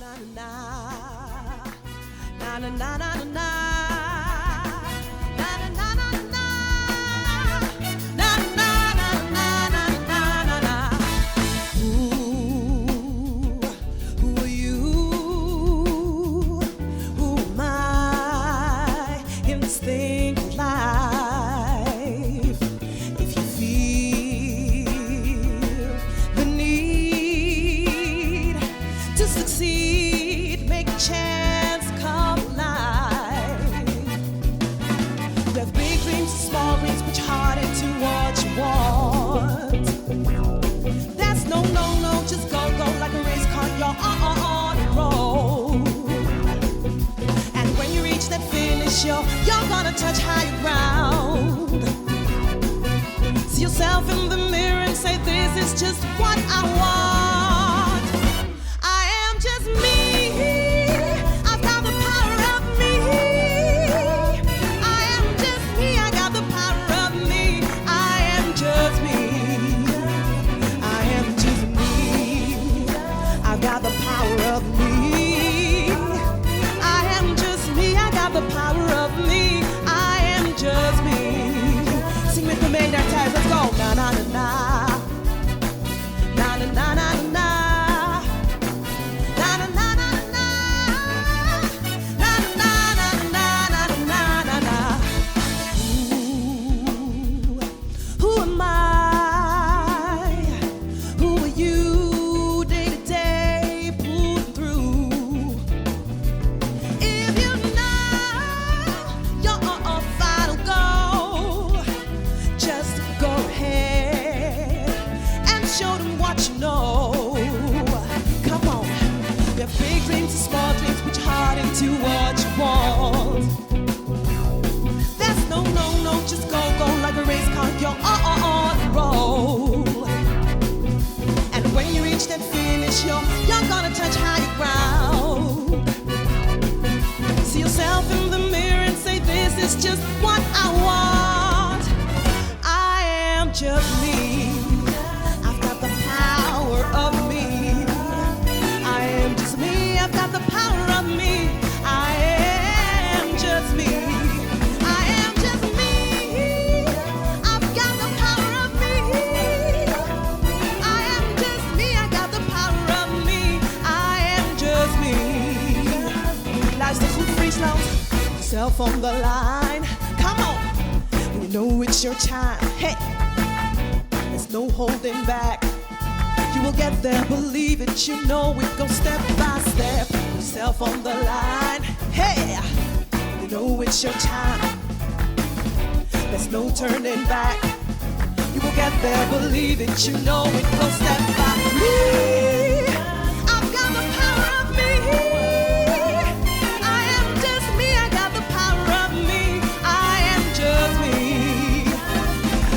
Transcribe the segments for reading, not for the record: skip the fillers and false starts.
na na na na na na. You're gonna touch higher ground. See yourself in the mirror and say, this is just what I want. I am just me. I've got the power of me. I am just me. I got the power of me. I am just me. I am just me. I've got the power of me. I am just me. I got the power of me. I am just me. Sing with me that time. Let's go. Na na na na. Na na na na na. Na na na na na. Na na na na na na na. Who am I? Who are you? Day to day, pulling through. If you know your final goal, just go ahead and show them what you know. Come on. You have big dreams and small dreams, put your heart into what you want. There's no, just go like a race car, you're on the roll. And when you reach that finish, you're gonna touch higher ground. See yourself in the mirror and say, this is just what I want. I am just me. I've got the power of me. I am just me. I've got the power of me. I am just me. I am just me. I've got the power of me. I am just me. I got the power of me. I am just me. Luister goed Friesland. Yourself on the line. Come on. When you know it's your time. Hey. There's no holding back. You will get there, believe it. You know it. Go step by step. Yourself on the line. Hey, you know it's your time. There's no turning back. You will get there, believe it. You know it. Go step by me. I've got the power of me. I am just me. I got the power of me. I am just me.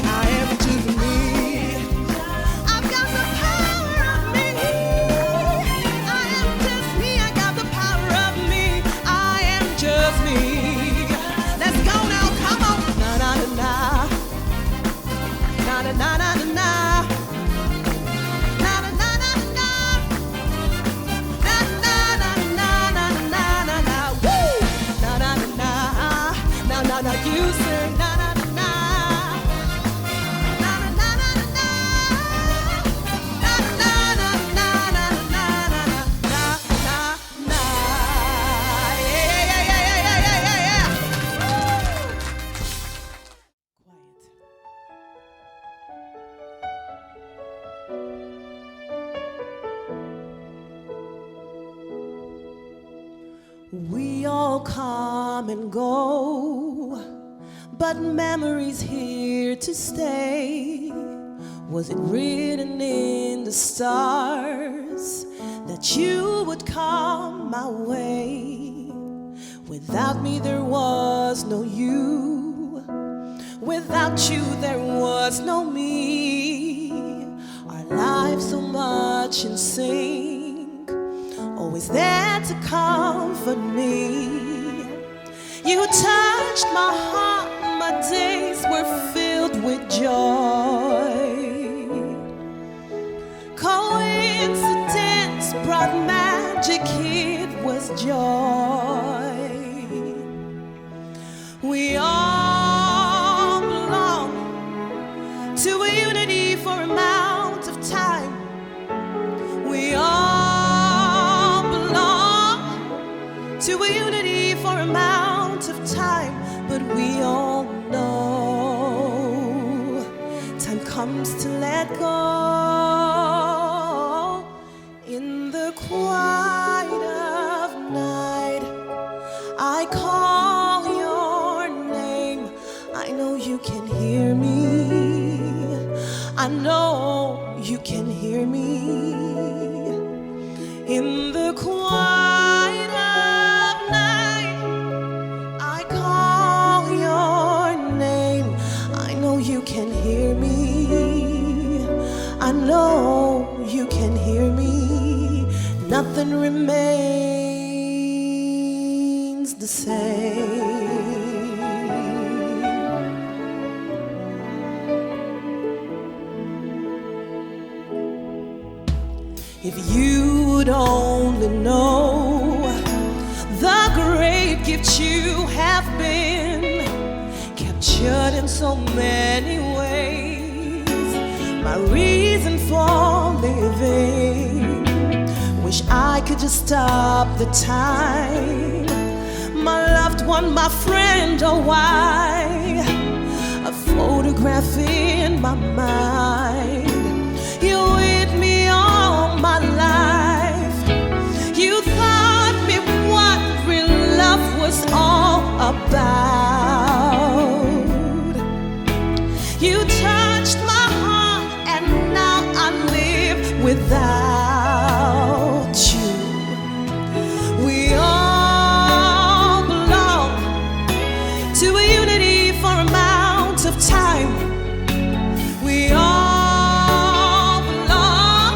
I am just me. I've got the power of me. I am just me. I got the power of me. I am just me. Let's go now. Come on. Na na na na. Na na na na na. Na na na na na. Na na na na na na na na. Woo! Na na na na. Na na na. You say na na na na. Na na na na na. Na na na na na na na na. Yeah yeah yeah yeah yeah yeah yeah yeah. Quiet. We all come and go, but memories here to stay. Was it written in the stars that you would come my way? Without me there was no you. Without you there was no me. Our lives so much in sync, always there to comfort me. You touched my heart, my days were filled with joy. Coincidence brought magic magic, it was joy. We all belong to a unity for amount of time. We all belong to a unity for amount of time. But we all know time comes to let go. In the quiet of night, I call your name. I know you can hear me. I know you can hear me. In the quiet of night, I call your name. I know you can hear me. I know you can hear me. Nothing remains the same. If you would only know the great gift you have been, captured in so many ways, my reason for living. Wish I could just stop the time. My loved one, my friend, oh why? A photograph in my mind. You're with me all my life. You taught me what real love was all about. You touched my heart, and now I live without you. We all belong to a unity for amount of time. We all belong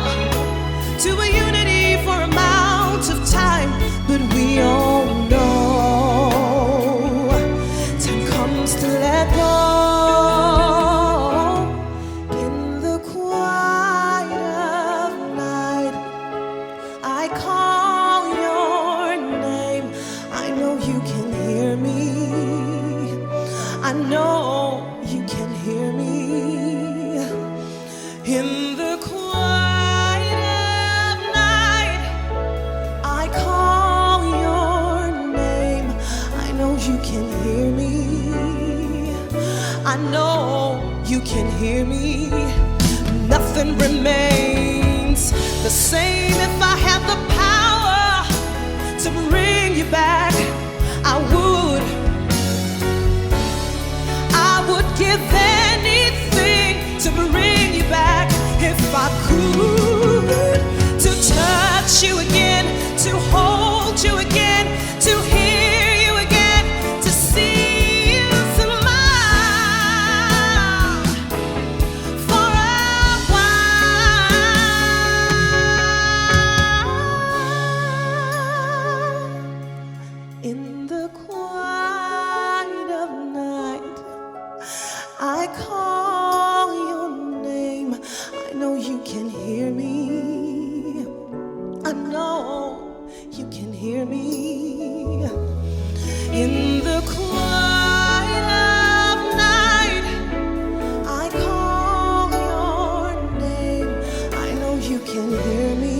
to a unity for amount of time. But we all know time comes to let go. In the quiet of night, I call your name. I know you can hear me. I know you can hear me. In the quiet of night, I call your name. I know you can hear me. I know you can hear me. Nothing remains the same. If I had the power to bring you back, I would give anything to bring you back. If I could, to touch you again, to hold you again, to hear you again, to see you smile for a while. In the quiet of night, I call your name. I know you can hear me. I know you can hear me. In the quiet of night, I call your name. I know you can hear me.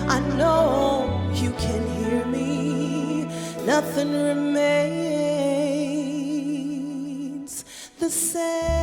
I know you can hear me. Nothing remains the same.